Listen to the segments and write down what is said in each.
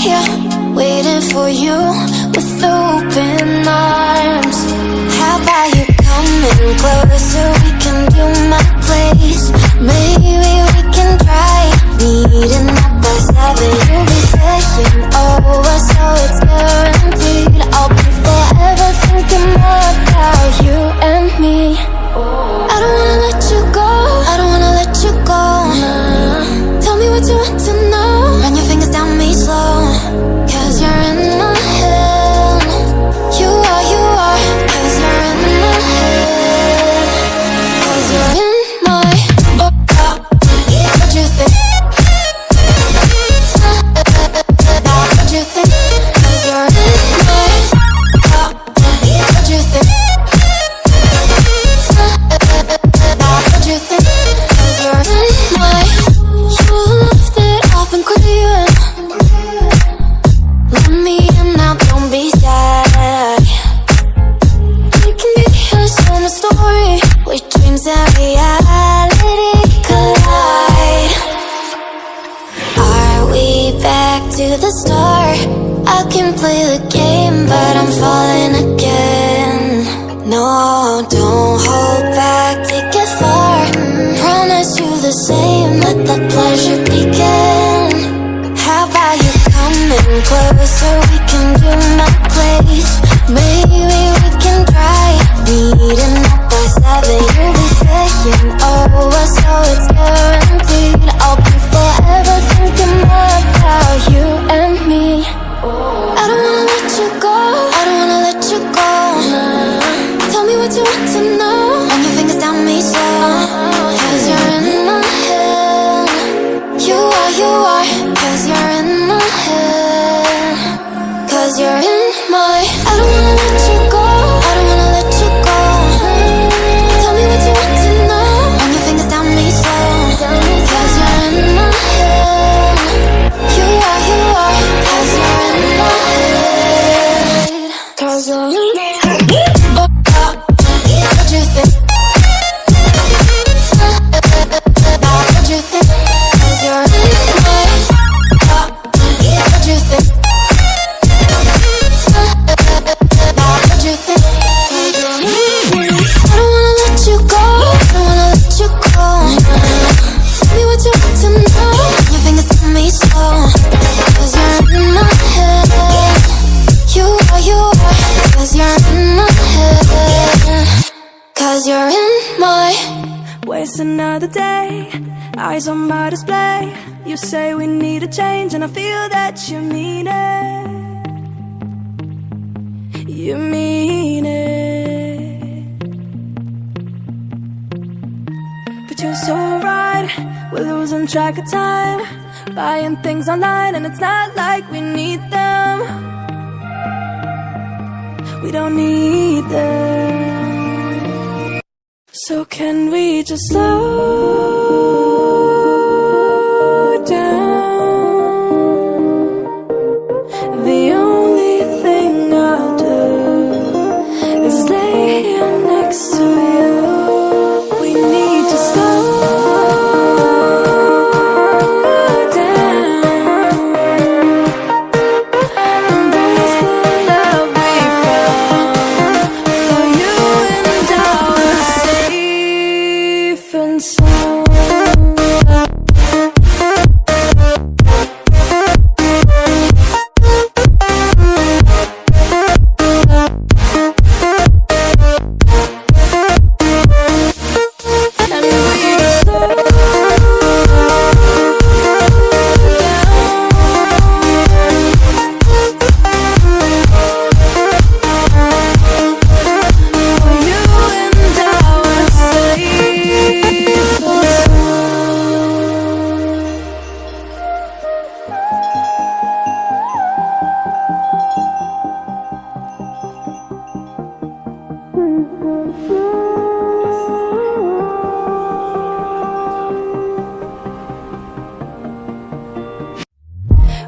here, waiting for you with open arms. How about you coming closer? We can do my place. Maybe we can try meeting up by 7. You'll be saying over, so it's guaranteed. I'll be forever thinking about you and me. I don't wanna let you go, I don't wanna let you go. Tell me what you want to know. Run your fingers down me slow, 'cause you're in my head. You are, 'cause you're in my head. 'Cause you're in my what you think? What you think? 'Cause you're in my what you think? What you think? 'Cause you're in my. You left it off and crying. Let me in now, don't be shy. We can be here, sharing a story where dreams and reality collide. Are we back to the start? I can play the game, but I'm falling again. No, don't hold back, take it far. Promise you the same, let the pleasure begin. How about you coming closer? We can do my place. Maybe we can try meeting up by 7. You'll be saying over, so it's guaranteed. I'll be forever thinking about you and me. I don't wanna let you go, I don't wanna let you go. Tell me what you want to know. Run your fingers down me slow, 'cause you're in my head. You are, 'cause you're in my head. 'Cause you're in my. I don't wanna let you go, I don't wanna let you go. Tell me what you want to know. Run your fingers down me slow, 'cause you're in my head. You are, 'cause you're in my head. 'Cause you're in my head. What you think? What you think? 'Cause you're in my. What you think? What you think? 'Cause you're in my. I don't wanna let you go, I don't wanna let you go. Tell me what you want to know. Your fingers on me slow, 'cause you're in my head. You are, 'cause you're in my head. 'Cause you're in my. Waste another day, eyes on my display. You say we need a change, and I feel that you mean it. You mean it. But you're so right, we're losing track of time. Buying things online, and it's not like we need them. We don't need them. So can we just slow down? The only thing I'll do is lay here next to you. We need to slow down. Embrace the love we found. For you and I were safe and sound.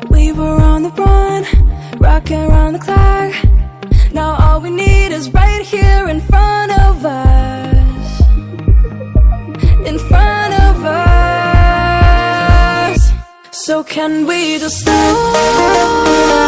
We were on the run, rocking around the clock. Now all we need is right here in front of us. In front of us. So Can we just slow